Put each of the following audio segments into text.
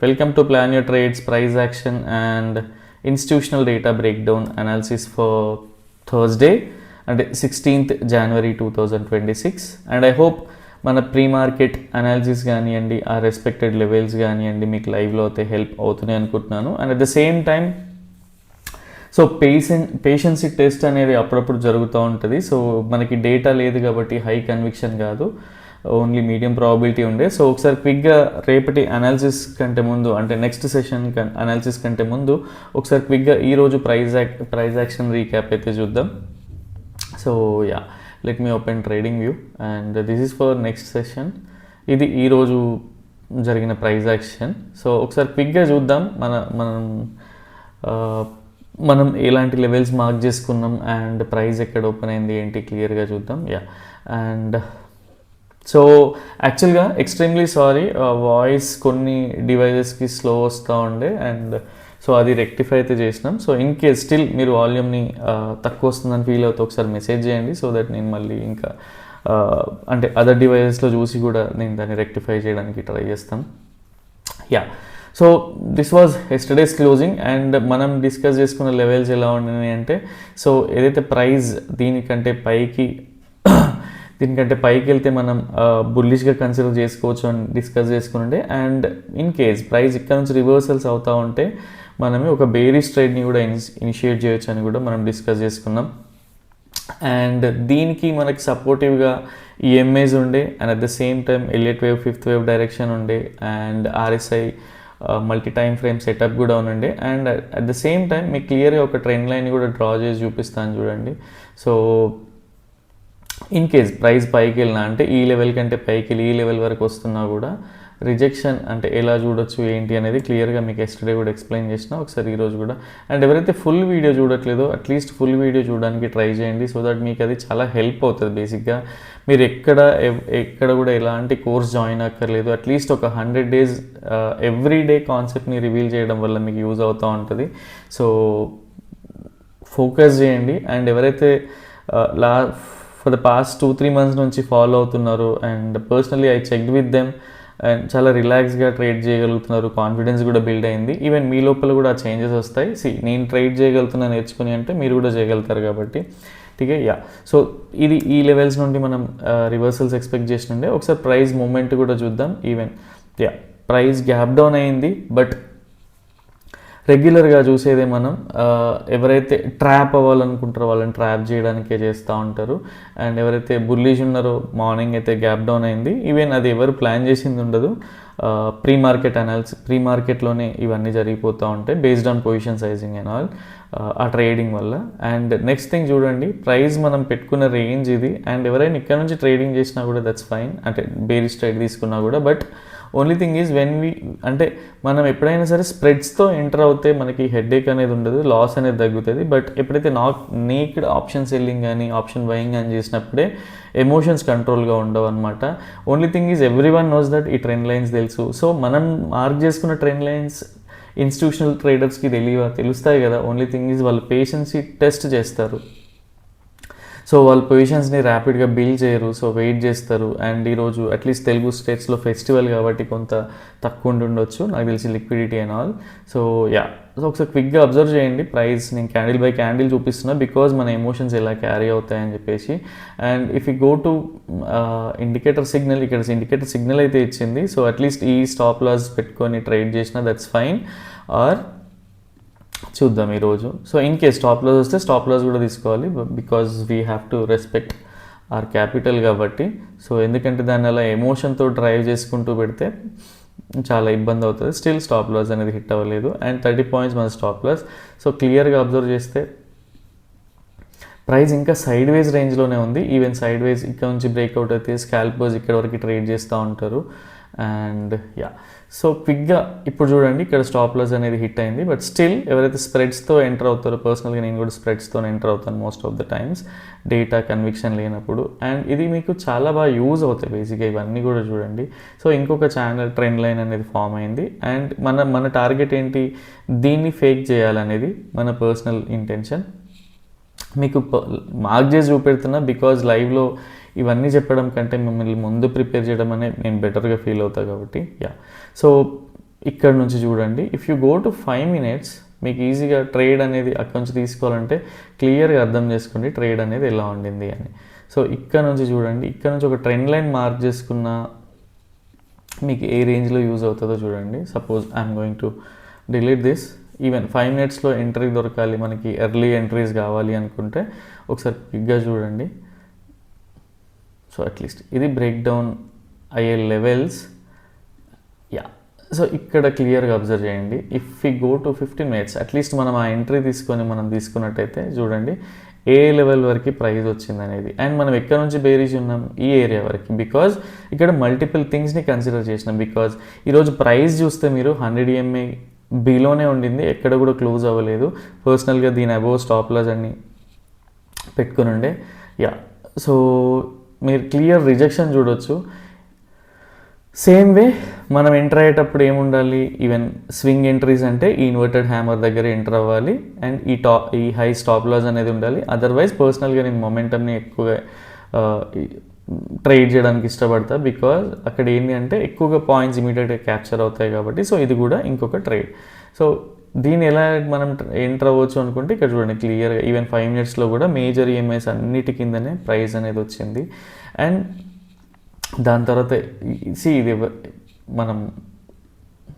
Welcome to Plan Your Trades, Price Action and Institutional Data Breakdown Analysis for Thursday and 16th January 2026. And I hope మన pre market analysis కానివ్వండి, ఆ respected levels కానివ్వండి మీకు లైవ్లో అయితే help అవుతున్నాయి అనుకుంటున్నాను. And at the same time so patience test అనేది అప్పుడప్పుడు జరుగుతూ ఉంటుంది. సో మనకి డేటా లేదు కాబట్టి హై కన్విక్షన్ కాదు, ఓన్లీ మీడియం ప్రాబిలిటీ ఉండే. సో ఒకసారి క్విక్గా రేపటి అనాలిసిస్ కంటే ముందు, అంటే నెక్స్ట్ సెషన్ అనాలిసిస్ కంటే ముందు ఒకసారి క్విక్గా ఈరోజు ప్రైజ్ యాక్షన్ రీక్యాప్ అయితే చూద్దాం. So yeah, let me open trading view and this is for next session. ఇది ఈరోజు జరిగిన ప్రైజ్ యాక్షన్. సో ఒకసారి క్విక్గా చూద్దాం మనం ఎలాంటి లెవెల్స్ మార్క్ చేసుకున్నాం అండ్ ప్రైస్ ఎక్కడ ఓపెన్ అయింది ఏంటి క్లియర్గా చూద్దాం. యా, అండ్ సో యాక్చువల్గా ఎక్స్ట్రీమ్లీ సారీ, వాయిస్ కొన్ని డివైజెస్కి స్లో వస్తూ ఉండే అండ్ సో అది రెక్టిఫై అయితే చేసినాం. సో ఇన్ కేస్ స్టిల్ మీరు వాల్యూమ్ని తక్కువ వస్తుందని ఫీల్ అవుతే ఒకసారి మెసేజ్ చేయండి, సో దట్ నేను మళ్ళీ ఇంకా అంటే అదర్ డివైజెస్లో చూసి కూడా నేను దాన్ని రెక్టిఫై చేయడానికి ట్రై చేస్తాను. Yeah, so this was yesterday's closing and మనం డిస్కస్ చేసుకున్న లెవెల్స్ ఎలా ఉన్నాయి అంటే, సో ఏదైతే ప్రైస్ దీనికంటే పైకి వెళ్తే మనం బుల్లిష్గా కన్సిడర్ చేసుకోవచ్చు అని డిస్కస్ చేసుకుంటే, అండ్ ఇన్ కేస్ ప్రైస్ ఇక్కడ నుంచి రివర్సల్స్ అవుతూ ఉంటే మనమే ఒక బేరిష్ ట్రేడ్ని కూడా ఇనిషియేట్ చేయొచ్చు అని కూడా మనం డిస్కస్ చేసుకున్నాం. అండ్ దీనికి మనకి సపోర్టివ్గా ఈఎంఐస్ ఉండే and at the same time Elliott wave fifth wave direction ఉండే and RSI multi time frame setup కూడా ఉండే. And at the same time మీకు క్లియర్గా ఒక ట్రెండ్ లైన్ కూడా డ్రా చేసి చూపిస్తాను చూడండి. సో ఇన్ కేస్ ప్రైస్ పైకి వెళ్ళినా అంటే ఈ లెవెల్ కంటే పైకి వెళ్ళి ఈ లెవెల్ వరకు వస్తున్నా కూడా రిజెక్షన్ అంటే ఎలా చూడొచ్చు ఏంటి అనేది క్లియర్గా మీకు ఎస్టర్డే కూడా ఎక్స్ప్లెయిన్ చేసిన, ఒకసారి ఈరోజు కూడా. అండ్ ఎవరైతే ఫుల్ వీడియో చూడట్లేదో అట్లీస్ట్ ఫుల్ వీడియో చూడడానికి ట్రై చేయండి, సో దట్ మీకు అది చాలా హెల్ప్ అవుతుంది. బేసిక్గా మీరు ఎక్కడ కూడా ఎలాంటి కోర్స్ జాయిన్ అక్కర్లేదు, అట్లీస్ట్ ఒక 100 days ఎవ్రీ డే కాన్సెప్ట్ని రివీల్ చేయడం వల్ల మీకు యూజ్ అవుతూ ఉంటుంది. సో ఫోకస్ చేయండి. అండ్ ఎవరైతే ఫర్ ద పాస్ట్ 2-3 months నుంచి ఫాలో అవుతున్నారు and personally I checked with them and చాలా రిలాక్స్గా ట్రేడ్ చేయగలుగుతున్నారు, కాన్ఫిడెన్స్ కూడా బిల్డ్ అయింది. ఈవెన్ మీ లోపల కూడా ఆ చేంజెస్ వస్తాయి. నేను ట్రేడ్ చేయగలుగుతున్నా నేర్చుకుని అంటే మీరు కూడా చేయగలుగుతారు కాబట్టి ఠీకే. యా, సో ఇది ఈ లెవెల్స్ నుండి మనం రివర్సల్స్ ఎక్స్పెక్ట్ చేసినండే. ఒకసారి ప్రైస్ మూమెంట్ కూడా చూద్దాం. Even yeah, price gap down అయింది, బట్ రెగ్యులర్గా చూసేదే మనం ఎవరైతే ట్రాప్ అవ్వాలనుకుంటారో వాళ్ళని ట్రాప్ చేయడానికే చేస్తూ ఉంటారు. అండ్ ఎవరైతే బుల్లిష్ ఉన్నారో మార్నింగ్ అయితే గ్యాప్ డౌన్ అయింది. ఈవెన్ అది ఎవరు ప్లాన్ చేసింది ఉండదు, ప్రీ మార్కెట్లోనే ఇవన్నీ జరిగిపోతూ ఉంటాయి based on position sizing and all ఆ ట్రేడింగ్ వల్ల. అండ్ నెక్స్ట్ థింగ్ చూడండి, ప్రైస్ మనం పెట్టుకున్న రేంజ్ ఇది. అండ్ ఎవరైనా ఇక్కడ నుంచి ట్రేడింగ్ చేసినా కూడా దట్స్ ఫైన్, అంటే బేరిష్ ట్రేడ్ తీసుకున్నా కూడా. బట్ ఓన్లీ థింగ్ ఈజ్ అంటే మనం ఎప్పుడైనా సరే స్ప్రెడ్స్తో ఎంటర్ అవుతే మనకి హెడేక్ అనేది ఉండదు, లాస్ అనేది తగ్గుతుంది. బట్ ఎప్పుడైతే నేక్డ్ ఆప్షన్ సెల్లింగ్ కానీ ఆప్షన్ బయింగ్ కానీ చేసినప్పుడే ఎమోషన్స్ కంట్రోల్గా ఉండవు అనమాట. Only thing is everyone knows that ఈ ట్రెండ్ లైన్స్ తెలుసు. సో మనం మార్క్ చేసుకున్న ట్రెండ్ లైన్స్ ఇన్స్టిట్యూషనల్ ట్రేడర్స్కి తెలుస్తాయి కదా. ఓన్లీ థింగ్ ఈజ్ వాళ్ళు పేషెన్సీ టెస్ట్ చేస్తారు. సో వాళ్ళ పొజిషన్స్ని ర్యాపిడ్గా బిల్డ్ చేయరు, సో వెయిట్ చేస్తారు. అండ్ ఈరోజు అట్లీస్ట్ తెలుగు స్టేట్స్లో ఫెస్టివల్ కాబట్టి కొంత తక్కువ ఉండొచ్చు నాకు తెలిసి liquidity and all. So yeah, so ఒకసారి క్విక్గా అబ్జర్వ్ చేయండి ప్రైస్. నేను క్యాండిల్ బై క్యాండిల్ చూపిస్తున్నా బికాజ్ మన ఎమోషన్స్ ఎలా క్యారీ అవుతాయని చెప్పేసి. And if you go to indicator signal, ఇక్కడ ఇండికేటర్ సిగ్నల్ అయితే ఇచ్చింది. సో అట్లీస్ట్ ఈ స్టాప్ లాస్ పెట్టుకొని ట్రేడ్ చేసినా దట్స్ ఫైన్. ఆర్ చూద్దాం ఈరోజు. So in case stop loss వస్తే స్టాప్ లాస్ కూడా తీసుకోవాలి because we have to respect our capital కాబట్టి. సో ఎందుకంటే దాన్ని అలా ఎమోషన్తో డ్రైవ్ చేసుకుంటూ పెడితే చాలా ఇబ్బంది అవుతుంది. స్టిల్ స్టాప్ లాస్ అనేది హిట్ అవ్వలేదు అండ్ 30 points మన స్టాప్ లాస్. సో క్లియర్గా అబ్జర్వ్ చేస్తే ప్రైస్ ఇంకా సైడ్ వేస్ రేంజ్లోనే ఉంది. ఈవెన్ సైడ్ వేస్ ఇక్కడ నుంచి బ్రేక్అవుట్ అయితే స్కాల్పర్స్ ఇక్కడ వరకు ట్రేడ్ చేస్తూ ఉంటారు. అండ్ యా, సో క్విక్గా ఇప్పుడు చూడండి ఇక్కడ స్టాప్ లాస్ అనేది హిట్ అయింది. బట్ స్టిల్ ఎవరైతే స్ప్రెడ్స్తో ఎంటర్ అవుతారో, పర్సనల్గా నేను కూడా స్ప్రెడ్స్తో ఎంటర్ అవుతాను most of the times data conviction లేనప్పుడు. అండ్ ఇది మీకు చాలా బాగా యూజ్ అవుతాయి బేసిక్గా ఇవన్నీ కూడా చూడండి. సో ఇంకొక ఛానల్ ట్రెండ్ లైన్ అనేది ఫామ్ అయింది అండ్ మన టార్గెట్ ఏంటి, దీన్ని ఫేక్ చేయాలనేది మన పర్సనల్ ఇంటెన్షన్. మీకు మార్క్ చేసి చూపెడుతున్నా బికాజ్ లైవ్లో ఇవన్నీ చెప్పడం కంటే మిమ్మల్ని ముందు ప్రిపేర్ చేయడం అనేది నేను బెటర్గా ఫీల్ అవుతాను కాబట్టి. యా, సో ఇక్కడ నుంచి చూడండి, if you go to 5 minutes మీకు ఈజీగా ట్రేడ్ అనేది అక్కడ నుంచి తీసుకోవాలంటే క్లియర్గా అర్థం చేసుకోండి ట్రేడ్ అనేది ఎలా ఉండింది అని. సో ఇక్కడ నుంచి చూడండి, ఇక్కడ నుంచి ఒక ట్రెండ్ లైన్ మార్క్ చేసుకున్న మీకు ఏ రేంజ్లో యూజ్ అవుతుందో చూడండి. Suppose I'm going to delete this. Even 5 minutesలో ఎంట్రీ దొరకాలి, మనకి ఎర్లీ ఎంట్రీస్ కావాలి అనుకుంటే ఒకసారి పిగ్గా చూడండి. సో అట్లీస్ట్ ఇది బ్రేక్ డౌన్ అయ్యే లెవెల్స్. యా, సో ఇక్కడ క్లియర్గా అబ్జర్వ్ చేయండి. If we go to 15 minutes at least మనం ఆ ఎంట్రీ మనం తీసుకున్నట్టయితే చూడండి ఏ లెవెల్ వరకు ప్రైస్ వచ్చింది అనేది. అండ్ మనం ఎక్కడ నుంచి బేరీజ్ ఉన్నాం, ఈ ఏరియా వరకు. బికాజ్ ఇక్కడ మల్టిపుల్ థింగ్స్ని కన్సిడర్ చేసినాం. బికాజ్ ఈరోజు ప్రైస్ చూస్తే మీరు 100 EMA బిలోనే ఉండింది, ఎక్కడ కూడా క్లోజ్ అవ్వలేదు. పర్సనల్గా దీని అబోవ్ స్టాప్ లాస్ అన్ని పెట్టుకుని ఉండే. యా, సో మీరు క్లియర్ రిజెక్షన్ చూడొచ్చు. సేమ్ వే మనం ఎంటర్ అయ్యేటప్పుడు ఏముండాలి, ఈవెన్ స్వింగ్ ఎంట్రీస్ అంటే ఈ ఇన్వర్టెడ్ హ్యామర్ దగ్గర ఎంటర్ అవ్వాలి అండ్ ఈ హై స్టాప్ లాస్ అనేది ఉండాలి. అదర్వైజ్ పర్సనల్గా నేను మొమెంటమ్ని ఎక్కువగా ట్రేడ్ చేయడానికి ఇష్టపడతా. బికాజ్ అక్కడ ఏంటి అంటే ఎక్కువగా పాయింట్స్ ఇమీడియట్గా క్యాప్చర్ అవుతాయి కాబట్టి. సో ఇది కూడా ఇంకొక ట్రేడ్. సో దీన్ని ఎలా మనం ఎంటర్ అవ్వచ్చు అనుకుంటే ఇక్కడ చూడండి క్లియర్గా ఈవెన్ 5 minutesలో కూడా మేజర్ ఈఎంఐస్ అన్నిటి కిందనే ప్రైస్ అనేది వచ్చింది. అండ్ దాని తర్వాత ఇది మనం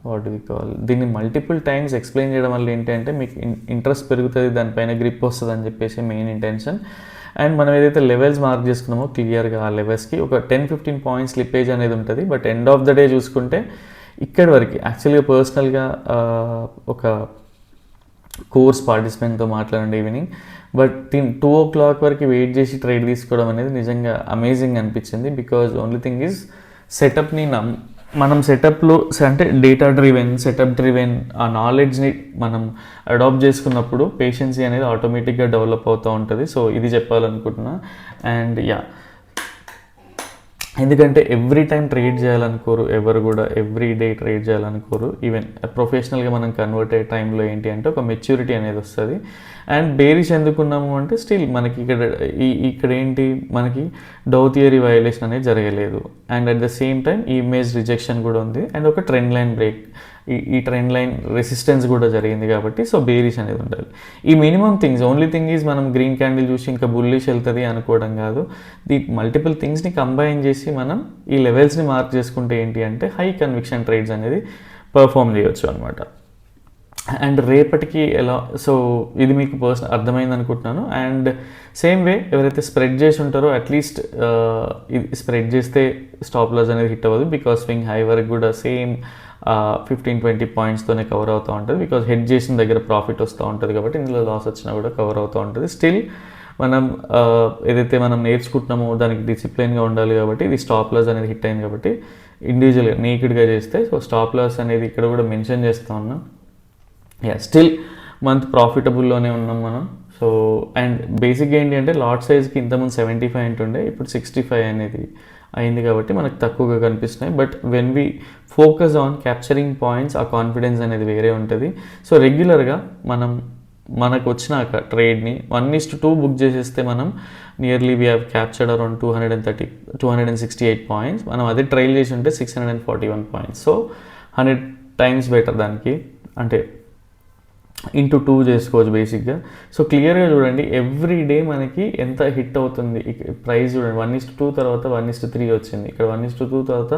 వాట్ వి కాల్ దీన్ని మల్టిపుల్ టైమ్స్ ఎక్స్ప్లెయిన్ చేయడం వల్ల ఏంటంటే మీకు ఇంట్రెస్ట్ పెరుగుతుంది, దానిపైన గ్రిప్ వస్తుంది అని చెప్పేసి మెయిన్ ఇంటెన్షన్. అండ్ మనం ఏదైతే లెవెల్స్ మార్క్ చేసుకున్నామో క్లియర్గా ఆ లెవెల్స్కి ఒక 10-15 points స్లిప్పేజ్ అనేది ఉంటుంది. But end of the day చూసుకుంటే ఇక్కడి వరకు యాక్చువల్గా పర్సనల్గా ఒక కోర్స్ పార్టిసిపెంట్తో మాట్లాడండి ఈవినింగ్. బట్ 2 o'clock వరకు వెయిట్ చేసి ట్రేడ్ తీసుకోవడం అనేది నిజంగా అమేజింగ్ అనిపించింది. బికాజ్ ఓన్లీ థింగ్ ఈజ్ సెటప్ని మనం సెటప్లో అంటే డేటా డ్రివెన్, సెటప్ డ్రివెన్ ఆ నాలెడ్జ్ని మనం అడాప్ట్ చేసుకున్నప్పుడు పేషెన్సీ అనేది ఆటోమేటిక్గా డెవలప్ అవుతూ ఉంటుంది. సో ఇది చెప్పాలనుకుంటున్నా. అండ్ యా, ఎందుకంటే ఎవ్రీ టైం ట్రేడ్ చేయాలనుకోరు ఎవరు కూడా, ఎవ్రీ డే ట్రేడ్ చేయాలనుకోరు. ఈవెన్ ప్రొఫెషనల్గా మనం కన్వర్ట్ అయ్యే టైంలో ఏంటి అంటే ఒక మెచ్యూరిటీ అనేది వస్తుంది. అండ్ బేరిష్ ఎందుకున్నాము అంటే స్టిల్ మనకి ఇక్కడ ఏంటి మనకి డౌ థియరీ వయలేషన్ అనేది జరగలేదు. And at the same time ఈ ఇమేజ్ రిజెక్షన్ కూడా ఉంది. అండ్ ఒక ట్రెండ్ లైన్ బ్రేక్, ఈ ట్రెండ్ లైన్ రెసిస్టెన్స్ కూడా జరిగింది కాబట్టి సో బేరిష్ అనేది ఉండాలి. ఈ minimum things, only thing is మనం గ్రీన్ క్యాండిల్ చూసి ఇంకా బుల్లిష్ వెళ్తుంది అనుకోవడం కాదు. ది మల్టిపుల్ థింగ్స్ని కంబైన్ చేసి మనం ఈ లెవెల్స్ని మార్క్ చేసుకుంటే ఏంటి అంటే హై కన్విక్షన్ ట్రేడ్స్ అనేది పర్ఫామ్ చేయొచ్చు అనమాట. అండ్ రేపటికి ఎలా, సో ఇది మీకు పర్సనల్ అర్థమైంది అనుకుంటున్నాను. అండ్ సేమ్ వే ఎవరైతే స్ప్రెడ్ చేసి ఉంటారో అట్లీస్ట్ ఇది స్ప్రెడ్ చేస్తే స్టాప్ లాస్ అనేది హిట్ అవ్వదు. బికాస్ స్వింగ్ హై వరకు కూడా సేమ్ 15-20 pointsతోనే కవర్ అవుతూ ఉంటుంది. బికాజ్ హెడ్ చేసిన దగ్గర ప్రాఫిట్ వస్తూ ఉంటుంది కాబట్టి ఇందులో లాస్ వచ్చినా కూడా కవర్ అవుతూ ఉంటుంది. స్టిల్ మనం ఏదైతే మనం నేర్చుకుంటున్నామో దానికి డిసిప్లిన్గా ఉండాలి కాబట్టి ఇది స్టాప్ లాస్ అనేది హిట్ అయింది కాబట్టి ఇండివిజువల్గా నేకిడ్గా చేస్తే సో స్టాప్ లాస్ అనేది ఇక్కడ కూడా మెన్షన్ చేస్తూ ఉన్నాం. యా, స్టిల్ మంత్ ప్రాఫిటబుల్లోనే ఉన్నాం మనం. సో అండ్ బేసిక్గా ఏంటి అంటే లాట్ సైజ్కి ఇంతకుముందు 75 ఉంటుండే, ఇప్పుడు 65 అనేది అయింది కాబట్టి మనకు తక్కువగా కనిపిస్తున్నాయి. But when we focus on capturing points ఆ కాన్ఫిడెన్స్ అనేది వేరే ఉంటుంది. సో రెగ్యులర్గా మనకు వచ్చినాక ట్రేడ్ని 1:2 బుక్ చేసేస్తే మనం nearly we have captured around 268 points. మనం అదే ట్రైల్ చేసి ఉంటే 641 points. సో 100 times బెటర్ దానికి, అంటే ఇంటూ 2 చేసుకోవచ్చు బేసిక్గా. సో క్లియర్గా చూడండి ఎవ్రీ డే మనకి ఎంత హిట్ అవుతుంది. ప్రైస్ చూడండి 1:2 తర్వాత 1:3 వచ్చింది, ఇక్కడ 1:2 తర్వాత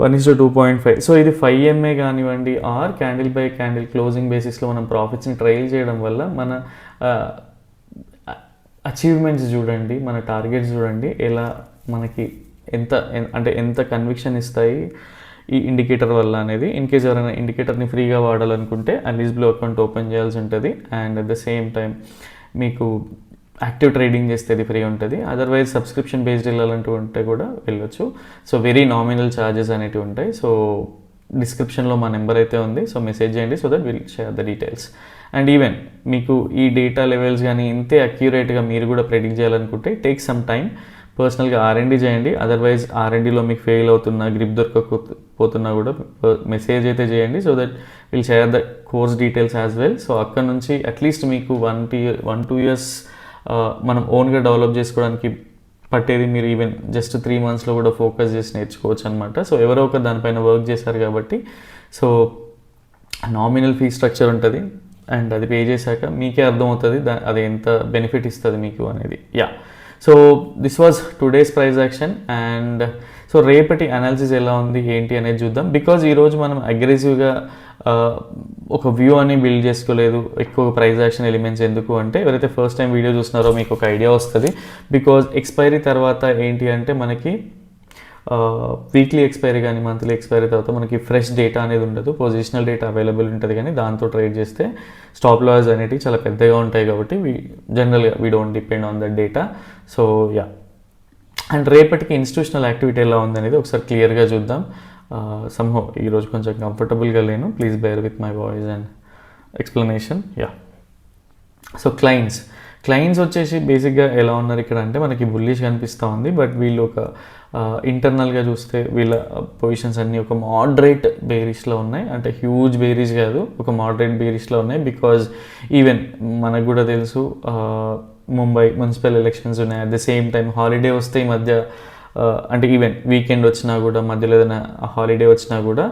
1:2.5. సో ఇది 5 MA కానివ్వండి or candle by candle closing బేసిస్లో మనం ప్రాఫిట్స్ని ట్రైల్ చేయడం వల్ల మన అచీవ్మెంట్స్ చూడండి, మన టార్గెట్స్ చూడండి ఎలా మనకి ఎంత కన్విక్షన్ ఇస్తాయి ఈ ఇండికేటర్ వల్ల అనేది. ఇన్ కేస్ ఎవరైనా ఇండికేటర్ని ఫ్రీగా వాడాలనుకుంటే అలీస్బ్లో అకౌంట్ ఓపెన్ చేయాల్సి ఉంటుంది. And at the same time మీకు యాక్టివ్ ట్రేడింగ్ చేస్తే అది ఫ్రీ ఉంటుంది. అదర్వైజ్ సబ్స్క్రిప్షన్ బేస్డ్ వెళ్ళాలంటూ ఉంటే కూడా వెళ్ళొచ్చు. సో వెరీ నామినల్ ఛార్జెస్ అనేవి ఉంటాయి. సో డిస్క్రిప్షన్లో మా నెంబర్ అయితే ఉంది, సో మెసేజ్ చేయండి so that will share the details. And even మీకు ఈ డేటా లెవెల్స్ కానీ ఇంతే అక్యురేట్గా మీరు కూడా ప్రెడిక్ట్ చేయాలనుకుంటే టేక్ సమ్ టైం. పర్సనల్గా R&D చేయండి. అదర్వైజ్ R&Dలో మీకు ఫెయిల్ అవుతున్నా, గ్రిప్ దొరకకపోతున్నా కూడా మెసేజ్ అయితే చేయండి so that will share the course details as well. So అక్కడ నుంచి అట్లీస్ట్ మీకు 1-2 years మనం ఓన్గా డెవలప్ చేసుకోవడానికి పట్టేది మీరు ఈవెన్ జస్ట్ 3 monthsలో కూడా ఫోకస్ చేసి నేర్చుకోవచ్చు అనమాట. సో ఎవరో ఒకరు దానిపైన వర్క్ చేశారు కాబట్టి సో నామినల్ ఫీ స్ట్రక్చర్ ఉంటుంది అండ్ అది పే చేశాక మీకే అర్థమవుతుంది అది ఎంత బెనిఫిట్ ఇస్తుంది మీకు అనేది. Yeah, so this was today's price action. And so రేపటి అనాలిసిస్ ఎలా ఉంది ఏంటి అనేది చూద్దాం. బికాజ్ ఈరోజు మనం అగ్రెసివ్గా ఒక వ్యూ అని బిల్డ్ చేసుకోలేదు. ఎక్కువ ప్రైస్ యాక్షన్ ఎలిమెంట్స్ ఎందుకు అంటే, ఎవరైతే ఫస్ట్ టైం వీడియో చూస్తున్నారో మీకు ఒక ఐడియా వస్తుంది. బికాజ్ ఎక్స్పైరీ తర్వాత ఏంటి అంటే మనకి వీక్లీ ఎక్స్పైరీ కానీ మంత్లీ ఎక్స్పైరీ తర్వాత మనకి ఫ్రెష్ డేటా అనేది ఉండదు. పొజిషనల్ డేటా అవైలబుల్ ఉంటుంది కానీ దాంతో ట్రేడ్ చేస్తే స్టాప్ లాస్ అనేవి చాలా పెద్దగా ఉంటాయి కాబట్టి జనరల్గా we don't depend on that data. So yeah, and రేపటికి ఇన్స్టిట్యూషనల్ యాక్టివిటీ ఎలా ఉందనేది ఒకసారి క్లియర్గా చూద్దాం. సమ్హౌ ఈరోజు కొంచెం కంఫర్టబుల్గా లేను, please bear with my voice and explanation. Yeah, so clients వచ్చేసి బేసిక్గా ఎలా ఉన్నారు ఇక్కడ అంటే మనకి బుల్లిష్ కనిపిస్తూ ఉంది. బట్ వీళ్ళు ఒక ఇంటర్నల్గా చూస్తే వీళ్ళ పొజిషన్స్ అన్నీ ఒక మోడరేట్ బేరిష్లో ఉన్నాయి. అంటే హ్యూజ్ బేరిష్ కాదు, ఒక మోడరేట్ బేరిష్లో ఉన్నాయి. బికాజ్ ఈవెన్ మనకు కూడా తెలుసు ముంబై మున్సిపల్ ఎలక్షన్స్ ఉన్నాయి. At the same time holiday వస్తే ఈ మధ్య అంటే ఈవెన్ వీకెండ్ వచ్చినా కూడా మధ్యలో ఏదైనా హాలిడే వచ్చినా కూడా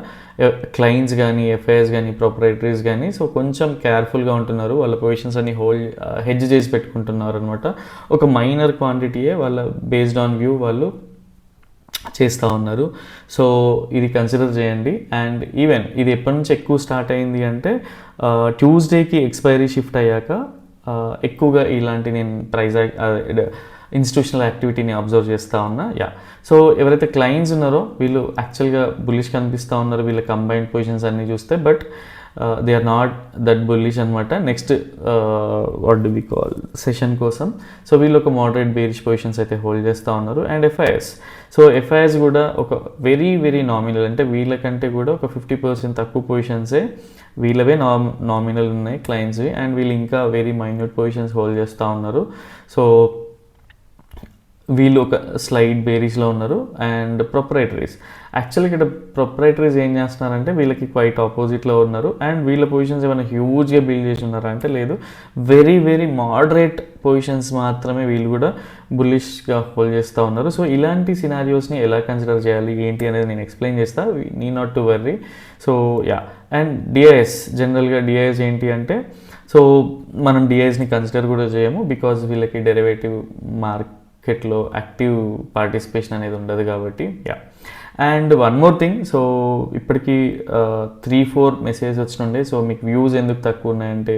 క్లయింట్స్ కానీ ఎఫ్ఐఎస్ కానీ ప్రొపరైటరీస్ కానీ సో కొంచెం కేర్ఫుల్గా ఉంటున్నారు. వాళ్ళ పొజిషన్స్ అన్ని హెడ్జ్ చేసి పెట్టుకుంటున్నారు అనమాట. ఒక మైనర్ క్వాంటిటీయే వాళ్ళ బేస్డ్ ఆన్ వ్యూ వాళ్ళు చేస్తూ ఉన్నారు. సో ఇది కన్సిడర్ చేయండి. అండ్ ఈవెన్ ఇది ఎప్పటి నుంచి ఎక్కువ స్టార్ట్ అయింది అంటే ట్యూస్డేకి ఎక్స్పైరీ షిఫ్ట్ అయ్యాక ఎక్కువగా ఇలాంటి నేను ప్రైస్ ఇన్స్టిట్యూషనల్ యాక్టివిటీని అబ్జర్వ్ చేస్తూ ఉన్నా. యా, సో ఎవరైతే క్లయింట్స్ ఉన్నారో వీళ్ళు యాక్చువల్గా బుల్లిష్ కనిపిస్తూ ఉన్నారు వీళ్ళ కంబైన్డ్ పొజిషన్స్ అన్నీ చూస్తే. But they are not that bullish అనమాట. Next what do we call session కోసం సో వీళ్ళు ఒక మోడరేట్ బేరిష్ పొజిషన్స్ అయితే హోల్డ్ చేస్తూ ఉన్నారు. అండ్ ఎఫ్ఐఎస్ కూడా ఒక వెరీ వెరీ నామినల్, అంటే వీళ్ళకంటే కూడా ఒక 50% తక్కువ పొజిషన్సే వీళ్ళవే నామినల్ ఉన్నాయి క్లయింట్స్వి. అండ్ వీళ్ళు ఇంకా వెరీ మైన్యూట్ పొజిషన్స్ హోల్డ్ చేస్తూ ఉన్నారు. సో వీళ్ళు ఒక స్లైడ్ బేరీస్లో ఉన్నారు. అండ్ ప్రొపరైటరీస్ యాక్చువల్గా ఇక్కడ ప్రొపరైటరీస్ ఏం చేస్తున్నారంటే వీళ్ళకి క్వైట్ ఆపోజిట్లో ఉన్నారు. అండ్ వీళ్ళ పొజిషన్స్ ఏమైనా హ్యూజ్గా బిల్డ్ చేసి ఉన్నారా అంటే లేదు, వెరీ వెరీ మోడరేట్ పొజిషన్స్ మాత్రమే వీళ్ళు కూడా బుల్లిష్గా హోల్డ్ చేస్తూ ఉన్నారు. సో ఇలాంటి సినారియోస్ని ఎలా కన్సిడర్ చేయాలి ఏంటి అనేది నేను ఎక్స్ప్లెయిన్ చేస్తా, need not to worry. So yeah, and DIIs జనరల్గా డిఐఎస్ ఏంటి అంటే సో మనం డిఐఎస్ని కన్సిడర్ కూడా చేయము బికాజ్ వీళ్ళకి డెరివేటివ్ మార్కెట్లో యాక్టివ్ పార్టిసిపేషన్ అనేది ఉండదు కాబట్టి. Yeah, and one more thing, so ఇప్పటికీ 3-4 మెసేజ్ వచ్చినుండే. సో మీకు వ్యూస్ ఎందుకు తక్కువ ఉన్నాయంటే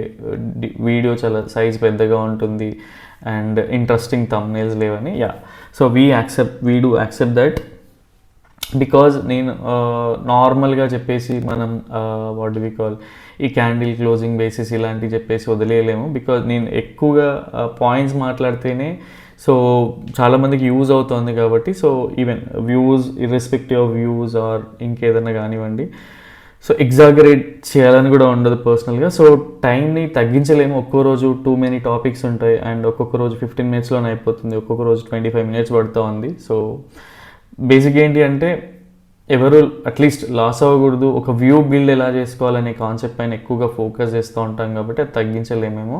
వీడియో చాలా సైజ్ పెద్దగా ఉంటుంది అండ్ ఇంట్రెస్టింగ్ థంబ్నెయిల్స్ లేవని. Yeah, so we do accept that because నేను నార్మల్గా చెప్పేసి మనం వాట్ డు వి కాల్ ఈ క్యాండిల్ క్లోజింగ్ బేసిస్ ఇలాంటివి చెప్పేసి వదిలేయలేము. బికాజ్ నేను ఎక్కువగా పాయింట్స్ మాట్లాడితేనే సో చాలామందికి యూజ్ అవుతుంది కాబట్టి. So even views irrespective of views or ఇంకేదైనా కానివ్వండి సో ఎగ్జాగరేట్ చేయాలని కూడా ఉండదు పర్సనల్గా. సో టైంని తగ్గించలేము. ఒక్కో రోజు టూ మెనీ టాపిక్స్ ఉంటాయి అండ్ ఒక్కొక్క రోజు 15 minutesలోనే అయిపోతుంది, ఒక్కొక్క రోజు 25 minutes పడుతూ ఉంది. సో బేసిక్ ఏంటి అంటే ఎవరు అట్లీస్ట్ లాస్ అవ్వకూడదు, ఒక వ్యూ బిల్డ్ ఎలా చేసుకోవాలనే కాన్సెప్ట్ పైన ఎక్కువగా ఫోకస్ చేస్తూ ఉంటాం కాబట్టి అది తగ్గించలేమేమో.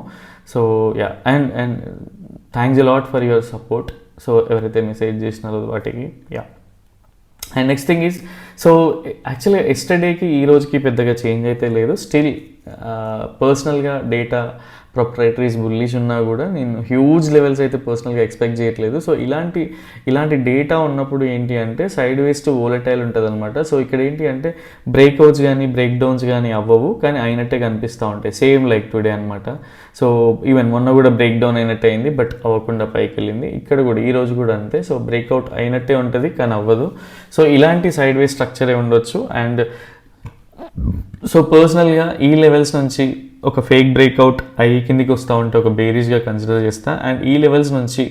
So yeah, and thanks a lot for your support. So ఎవరైతే మెసేజ్ చేసినారో వాటికి. Yeah, and next thing is so యాక్చువల్గా ఎస్టర్డేకి ఈ రోజుకి పెద్దగా చేంజ్ అయితే లేదు. స్టిల్ పర్సనల్గా డేటా ప్రొపరైటరీస్ బుల్లిష్ ఉన్నా కూడా నేను హ్యూజ్ లెవెల్స్ అయితే పర్సనల్గా ఎక్స్పెక్ట్ చేయట్లేదు. సో ఇలాంటి డేటా ఉన్నప్పుడు ఏంటి అంటే సైడ్ వేస్ టు వోలటైల్ ఉంటుంది అనమాట. సో ఇక్కడ ఏంటి అంటే బ్రేక్అవుట్స్ కానీ బ్రేక్ డౌన్స్ కానీ అవ్వవు, కానీ అయినట్టే కనిపిస్తూ ఉంటాయి, సేమ్ లైక్ టుడే అనమాట. సో ఈవెన్ మొన్న కూడా బ్రేక్ డౌన్ అయినట్టు అయింది బట్ అవ్వకుండా పైకి వెళ్ళింది. ఇక్కడ కూడా ఈ రోజు కూడా అంతే. సో బ్రేక్అవుట్ అయినట్టే ఉంటుంది కానీ అవ్వదు. సో ఇలాంటి సైడ్ వేస్ స్ట్రక్చరే ఉండొచ్చు. అండ్ సో పర్సనల్గా ఈ లెవెల్స్ నుంచి ఒక ఫేక్ బ్రేక్అవుట్ అయ్యి కిందికి వస్తూ ఉంటే ఒక బేరీస్గా కన్సిడర్ చేస్తా. అండ్ ఈ లెవెల్స్ నుంచి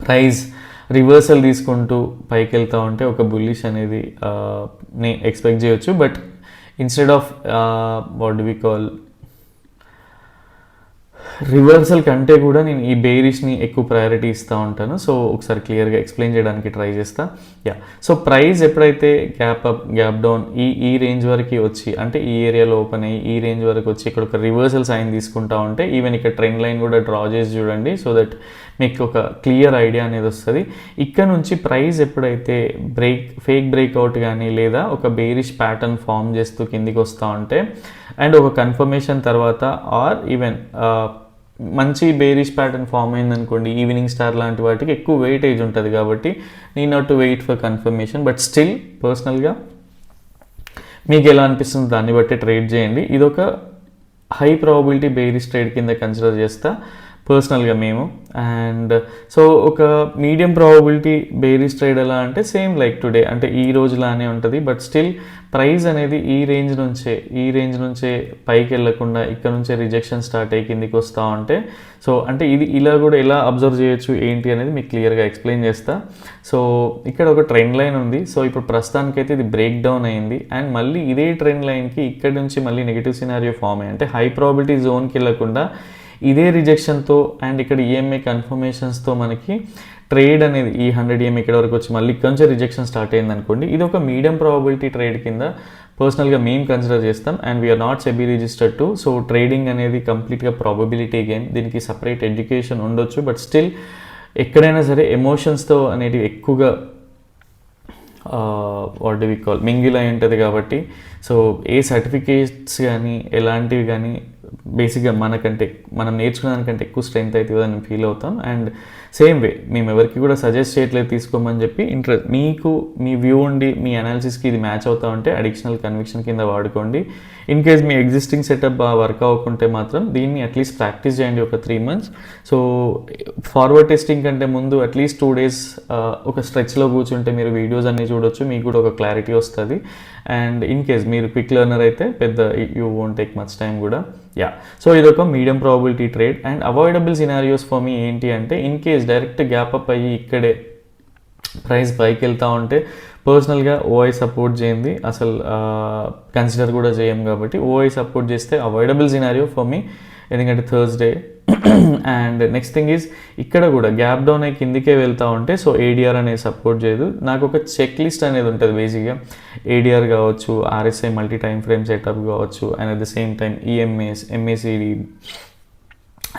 ప్రైస్ రివర్సల్ తీసుకుంటూ పైకి వెళ్తూ ఉంటే ఒక బుల్లిష్ అనేది ని ఎక్స్పెక్ట్ చేయొచ్చు. But instead of what do we call reversal కంటే కూడా నేను ఈ బేరిష్ని ఎక్కువ ప్రయారిటీ ఇస్తూ ఉంటాను. సో ఒకసారి క్లియర్గా ఎక్స్ప్లెయిన్ చేయడానికి ట్రై చేస్తా. యా, సో ప్రైస్ ఎప్పుడైతే గ్యాప్ అప్ గ్యాప్ డౌన్ ఈ రేంజ్ వరకు వచ్చి అంటే ఈ ఏరియాలో ఓపెన్ అయ్యి ఈ రేంజ్ వరకు వచ్చి ఇక్కడ ఒక రివర్సల్ సైన్ తీసుకుంటా ఉంటే ఈవెన్ ఇక్కడ ట్రెండ్ లైన్ కూడా డ్రా చేసి చూడండి. సో దట్ మీకు ఒక క్లియర్ ఐడియా అనేది వస్తుంది. ఇక్కడ నుంచి ప్రైస్ ఎప్పుడైతే ఫేక్ బ్రేక్అవుట్ కానీ లేదా ఒక బేరిష్ ప్యాటర్న్ ఫామ్ చేస్తూ కిందికి వస్తూ ఉంటే అండ్ ఒక కన్ఫర్మేషన్ తర్వాత ఆర్ ఈవెన్ మంచి బేరిష్ ప్యాటర్న్ ఫామ్ అయిందనుకోండి, ఈవినింగ్ స్టార్ లాంటి వాటికి ఎక్కువ వెయిటేజ్ ఉంటుంది కాబట్టి need not to wait for confirmation. But still పర్సనల్గా మీకు ఎలా అనిపిస్తుంది దాన్ని బట్టి ట్రేడ్ చేయండి. ఇది ఒక హై ప్రాబబిలిటీ బేరిష్ ట్రేడ్ కింద కన్సిడర్ చేస్తా పర్సనల్గా మేము. అండ్ సో ఒక మీడియం ప్రాబబిలిటీ బేరిష్ ట్రేడ్ ఎలా అంటే సేమ్ లైక్ టుడే, అంటే ఈ రోజులానే ఉంటుంది. బట్ స్టిల్ ప్రైస్ అనేది ఈ రేంజ్ నుంచే పైకి వెళ్ళకుండా ఇక్కడ నుంచే రిజెక్షన్ స్టార్ట్ అయ్యి కిందికి వస్తూ ఉంటే సో అంటే ఇది ఇలా కూడా ఎలా అబ్జర్వ్ చేయొచ్చు ఏంటి అనేది మీకు క్లియర్గా ఎక్స్ప్లెయిన్ చేస్తా. సో ఇక్కడ ఒక ట్రెండ్ లైన్ ఉంది. సో ఇప్పుడు ప్రస్తుతానికైతే ఇది బ్రేక్ డౌన్ అయింది అండ్ మళ్ళీ ఇదే ట్రెండ్ లైన్కి ఇక్కడ నుంచి మళ్ళీ నెగిటివ్ సినారియో ఫామ్ అయ్యి అంటే హై ప్రాబిలిటీ జోన్కి వెళ్ళకుండా ఇదే రిజెక్షన్తో అండ్ ఇక్కడ ఈఎంఐ కన్ఫర్మేషన్స్తో మనకి ట్రేడ్ అనేది ఈ 100 EMA ఇక్కడ వరకు వచ్చి మళ్ళీ కొంచెం రిజెక్షన్ స్టార్ట్ అయింది అనుకోండి, ఇది ఒక మీడియం ప్రాబబిలిటీ ట్రేడ్ కింద పర్సనల్గా మేము కన్సిడర్ చేస్తాం. And we're not SEBI registered too. So trading అనేది కంప్లీట్గా ప్రాబబిలిటీ గేమ్, దీనికి సపరేట్ ఎడ్యుకేషన్ ఉండొచ్చు. బట్ స్టిల్ ఎక్కడైనా సరే ఎమోషన్స్తో అనేటివి ఎక్కువగా what do we call mingle అయి ఉంటుంది కాబట్టి సో ఏ సర్టిఫికేట్స్ కానీ ఎలాంటివి కానీ బేసిక్గా మనం నేర్చుకునే దానికంటే ఎక్కువ స్ట్రెంగ్త్ అవుతుంది అని ఫీల్ అవుతాం. అండ్ సేమ్ వే మేము ఎవరికి కూడా సజెస్ట్ చేయట్లేదు తీసుకోమని చెప్పి, మీకు మీ వ్యూ ఉండి మీ అనాలిసిస్కి ఇది మ్యాచ్ అవుతా ఉంటే అడిషనల్ కన్విక్షన్ కింద వాడుకోండి. In case me existing setup బాగా వర్క్ అవ్వకుంటే మాత్రం దీన్ని అట్లీస్ట్ ప్రాక్టీస్ చేయండి ఒక 3 months. సో ఫార్వర్డ్ టెస్టింగ్ కంటే ముందు అట్లీస్ట్ 2 days ఒక స్ట్రెచ్లో కూర్చుంటే మీరు వీడియోస్ అన్నీ చూడొచ్చు, మీకు కూడా ఒక క్లారిటీ వస్తుంది. అండ్ ఇన్ కేస్ మీరు క్విక్ లెర్నర్ అయితే పెద్ద you won't take much time కూడా. సో ఇది ఒక medium probability trade. And avoidable scenarios for me ఏంటి అంటే in case direct gap up అయ్యి ఇక్కడే ప్రైస్ పైకి వెళ్తూ ఉంటే పర్సనల్గా ఓఐ సపోర్ట్ చేయండి, అసలు కన్సిడర్ కూడా చేయం కాబట్టి ఓఐ సపోర్ట్ చేస్తే అవాయిడబుల్ సినారియో ఫర్ మీ, ఎందుకంటే Thursday. And next thing is ఇక్కడ కూడా గ్యాప్ డౌన్ అయ్యి కిందికే వెళ్తూ ఉంటే సో ఏడిఆర్ అనేది సపోర్ట్ చేయదు. నాకు ఒక చెక్ లిస్ట్ అనేది ఉంటుంది బేసిక్గా, ఏడిఆర్ కావచ్చు, RSI multi time frame setup కావచ్చు, and at the same time EMS, MACD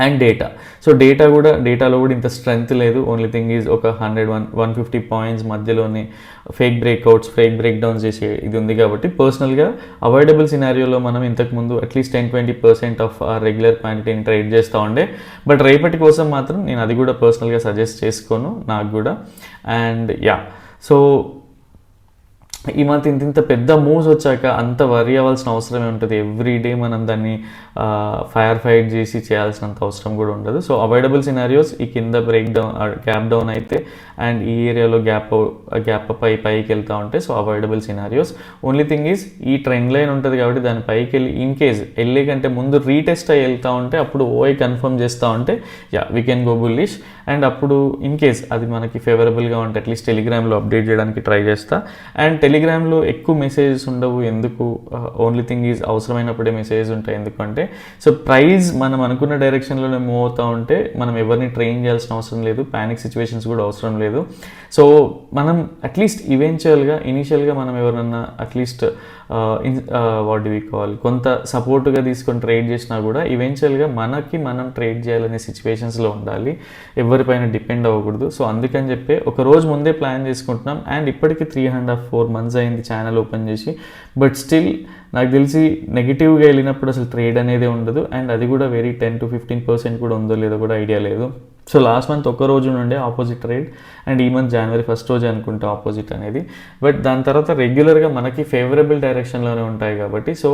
and data. So డేటాలో కూడా ఇంత స్ట్రెంగ్త్ లేదు. ఓన్లీ థింగ్ ఈజ్ ఒక 100-150 పాయింట్స్ మధ్యలోనే fake breakouts, fake break downs చేసే ఇది ఉంది కాబట్టి పర్సనల్గా అవాయిడబుల్ సినారియోలో మనం ఇంతకుముందు అట్లీస్ట్ 10-20% ఆఫ్ రెగ్యులర్ క్వాంటిటీని ట్రేడ్ చేస్తూ ఉండే. బట్ రేపటి కోసం మాత్రం నేను అది కూడా పర్సనల్గా సజెస్ట్ చేసుకోను నాకు కూడా. అండ్ సో ఈ మధ్య ఇంత పెద్ద మూవ్స్ వచ్చాక అంత వరీ అవ్వాల్సిన అవసరమే ఉంటుంది. ఎవ్రీడే మనం దాన్ని ఫైర్ ఫైట్ చేసి చేయాల్సినంత అవసరం కూడా ఉండదు. సో అవాయిడబుల్ సినారియోస్ ఈ కింద గ్యాప్ డౌన్ అయితే అండ్ ఈ ఏరియాలో గ్యాప్ అప్ అయి పైకి వెళ్తూ ఉంటే so avoidable scenarios. Only thing is ఈ ట్రెండ్ లైన్ ఉంటుంది కాబట్టి దాని పైకి వెళ్ళి ఇన్ కేస్ వెళ్ళే కంటే ముందు రీటెస్ట్ అయ్యి వెళ్తూ ఉంటే అప్పుడు ఓఐ కన్ఫర్మ్ చేస్తూ ఉంటే we can go bullish. And అప్పుడు ఇన్ కేస్ అది మనకి ఫేవరబుల్గా ఉంటే అట్లీస్ట్ టెలిగ్రామ్లో అప్డేట్ చేయడానికి ట్రై చేస్తా. అండ్ టెలిగ్రామ్లో ఎక్కువ మెసేజెస్ ఉండవు, ఎందుకు ఓన్లీ థింగ్ ఈజ్ అవసరమైనప్పుడే మెసేజెస్ ఉంటాయి. ఎందుకంటే సో ప్రైస్ మనం అనుకున్న డైరెక్షన్లోనే మూవ్ అవుతూ ఉంటే మనం ఎవరిని ట్రైన్ చేయాల్సిన అవసరం లేదు, ప్యానిక్ సిచ్యువేషన్స్ కూడా అవసరం లేదు. సో మనం అట్లీస్ట్ ఇనీషియల్గా మనం ఎవరన్నా at least what do we call కొంత సపోర్ట్గా తీసుకొని ట్రేడ్ చేసినా కూడా ఈవెన్చువల్గా మనం ట్రేడ్ చేయాలనే సిచ్యువేషన్స్లో ఉండాలి, ఎవరిపైన డిపెండ్ అవ్వకూడదు. సో అందుకని చెప్పి ఒక రోజు ముందే ప్లాన్ చేసుకుంటున్నాం. అండ్ ఇప్పటికీ 3.5-4 months అయింది ఛానల్ ఓపెన్ చేసి. బట్ స్టిల్ నాకు తెలిసి నెగిటివ్గా వెళ్ళినప్పుడు అసలు ట్రేడ్ అనేది ఉండదు. అండ్ అది కూడా వెరీ 10-15% కూడా ఉందో లేదో కూడా ఐడియా లేదు. సో లాస్ట్ మంత్ ఒక రోజు నుండే ఆపోజిట్ ట్రేడ్ అండ్ ఈ మంత్ January 1st రోజు అనుకుంటా ఆపోజిట్ అనేది. బట్ దాని తర్వాత రెగ్యులర్గా మనకి ఫేవరబుల్ డైరెక్షన్లోనే ఉంటాయి కాబట్టి సో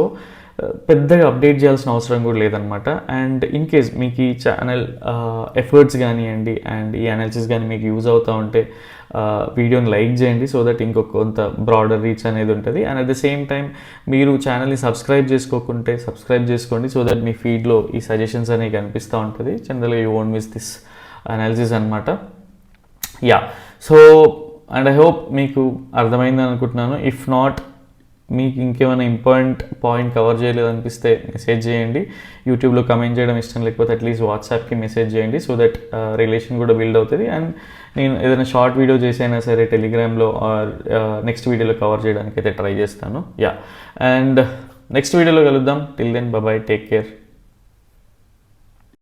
పెద్దగా అప్డేట్ చేయాల్సిన అవసరం కూడా లేదనమాట. అండ్ ఇన్ కేస్ మీకు ఈ ఛానల్ ఎఫర్ట్స్ కానివ్వండి అండ్ ఈ అనాలిసిస్ కానీ మీకు యూజ్ అవుతూ ఉంటే వీడియోని లైక్ చేయండి, సో దట్ ఇంకొక కొంత బ్రాడర్ రీచ్ అనేది ఉంటుంది. And at the same time మీరు ఛానల్ని సబ్స్క్రైబ్ చేసుకోకుంటే సబ్స్క్రైబ్ చేసుకోండి, సో దట్ మీ ఫీడ్లో ఈ సజెషన్స్ అనేవి కనిపిస్తూ ఉంటుంది. జనరల్గా you won't miss this analysis అనమాట. సో అండ్ ఐ హోప్ మీకు అర్థమైందని అనుకుంటున్నాను. ఇఫ్ నాట్ మీకు ఇంకేమైనా ఇంపార్టెంట్ పాయింట్ కవర్ చేయలేదు అనిపిస్తే మెసేజ్ చేయండి, యూట్యూబ్లో కమెంట్ చేయడం ఇష్టం లేకపోతే అట్లీస్ట్ వాట్సాప్కి మెసేజ్ చేయండి, సో దట్ రిలేషన్ కూడా బిల్డ్ అవుతుంది. అండ్ నేను ఏదైనా షార్ట్ వీడియో చేసైనా సరే టెలిగ్రామ్లో ఆర్ నెక్స్ట్ వీడియోలో కవర్ చేయడానికి అయితే ట్రై చేస్తాను. అండ్ నెక్స్ట్ వీడియోలో కలుద్దాం. Till then bye, take care.